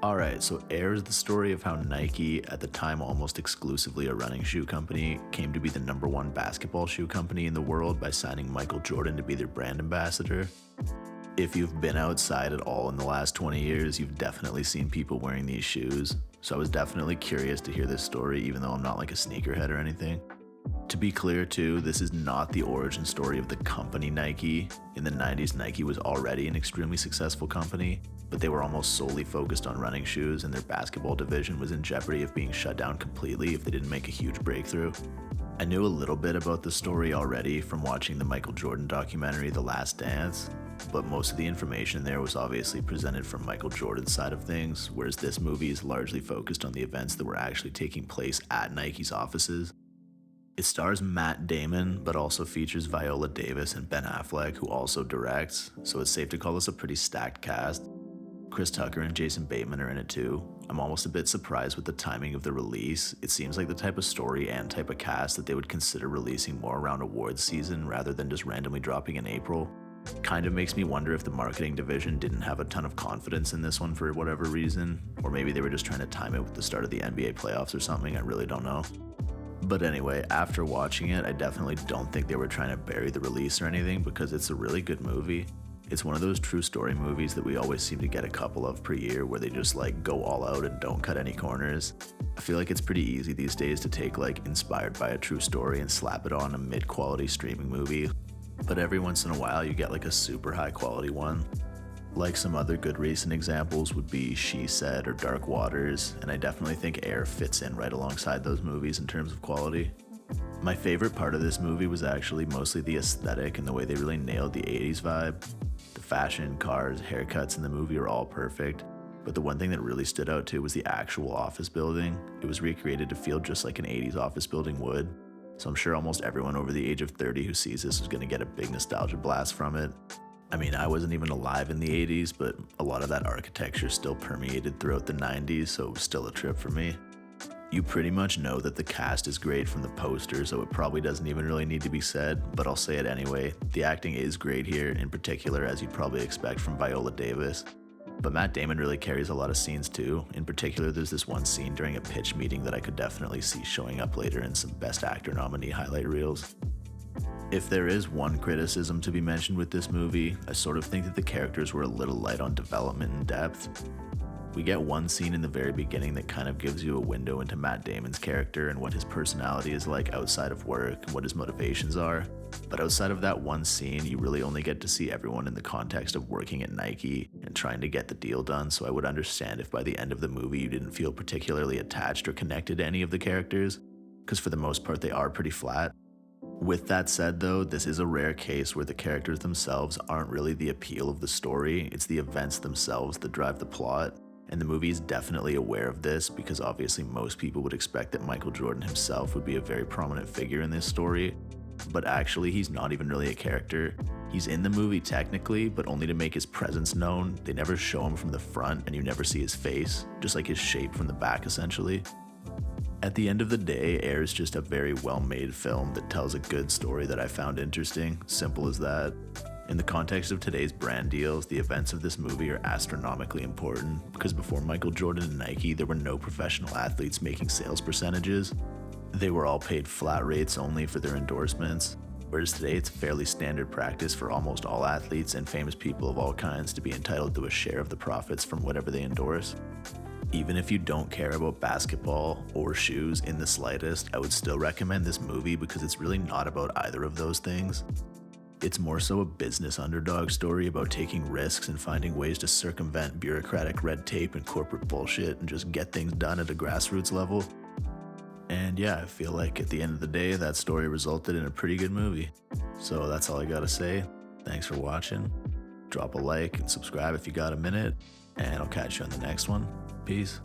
Alright, so Air is the story of how Nike, at the time almost exclusively a running shoe company, came to be the number one basketball shoe company in the world by signing Michael Jordan to be their brand ambassador. If you've been outside at all in the last 20 years, you've definitely seen people wearing these shoes. So I was definitely curious to hear this story, even though I'm not like a sneakerhead or anything. To be clear too, this is not the origin story of the company Nike. In the 90s, Nike was already an extremely successful company, but they were almost solely focused on running shoes, and their basketball division was in jeopardy of being shut down completely if they didn't make a huge breakthrough. I knew a little bit about the story already from watching the Michael Jordan documentary The Last Dance, but most of the information there was obviously presented from Michael Jordan's side of things, whereas this movie is largely focused on the events that were actually taking place at Nike's offices. It stars Matt Damon, but also features Viola Davis and Ben Affleck, who also directs, so it's safe to call this a pretty stacked cast. Chris Tucker and Jason Bateman are in it too. I'm almost a bit surprised with the timing of the release. It seems like the type of story and type of cast that they would consider releasing more around awards season rather than just randomly dropping in April. Kind of makes me wonder if the marketing division didn't have a ton of confidence in this one for whatever reason, or maybe they were just trying to time it with the start of the NBA playoffs or something, I really don't know. But anyway, after watching it, I definitely don't think they were trying to bury the release or anything because it's a really good movie. It's one of those true story movies that we always seem to get a couple of per year where they just like go all out and don't cut any corners. I feel like it's pretty easy these days to take like inspired by a true story and slap it on a mid-quality streaming movie. But every once in a while you get like a super high quality one. Like some other good recent examples would be She Said or Dark Waters, and I definitely think Air fits in right alongside those movies in terms of quality. My favorite part of this movie was actually mostly the aesthetic and the way they really nailed the 80s vibe. The fashion, cars, haircuts in the movie are all perfect, but the one thing that really stood out too was the actual office building. It was recreated to feel just like an 80s office building would, so I'm sure almost everyone over the age of 30 who sees this is going to get a big nostalgia blast from it. I mean, I wasn't even alive in the 80s, but a lot of that architecture still permeated throughout the 90s, so it was still a trip for me. You pretty much know that the cast is great from the poster, so it probably doesn't even really need to be said, but I'll say it anyway. The acting is great here, in particular as you'd probably expect from Viola Davis. But Matt Damon really carries a lot of scenes too. In particular, there's this one scene during a pitch meeting that I could definitely see showing up later in some Best Actor nominee highlight reels. If there is one criticism to be mentioned with this movie, I sort of think that the characters were a little light on development and depth. We get one scene in the very beginning that kind of gives you a window into Matt Damon's character and what his personality is like outside of work and what his motivations are. But outside of that one scene, you really only get to see everyone in the context of working at Nike and trying to get the deal done, so I would understand if by the end of the movie you didn't feel particularly attached or connected to any of the characters, because for the most part they are pretty flat. With that said though, this is a rare case where the characters themselves aren't really the appeal of the story, it's the events themselves that drive the plot, and the movie is definitely aware of this because obviously most people would expect that Michael Jordan himself would be a very prominent figure in this story, but actually he's not even really a character. He's in the movie technically, but only to make his presence known. They never show him from the front and you never see his face, just like his shape from the back essentially. At the end of the day, Air is just a very well-made film that tells a good story that I found interesting, simple as that. In the context of today's brand deals, the events of this movie are astronomically important because before Michael Jordan and Nike, there were no professional athletes making sales percentages. They were all paid flat rates only for their endorsements, whereas today it's fairly standard practice for almost all athletes and famous people of all kinds to be entitled to a share of the profits from whatever they endorse. Even if you don't care about basketball or shoes in the slightest, I would still recommend this movie because it's really not about either of those things. It's more so a business underdog story about taking risks and finding ways to circumvent bureaucratic red tape and corporate bullshit and just get things done at a grassroots level. And yeah, I feel like at the end of the day, that story resulted in a pretty good movie. So that's all I gotta say. Thanks for watching. Drop a like and subscribe if you got a minute, and I'll catch you on the next one. Peace.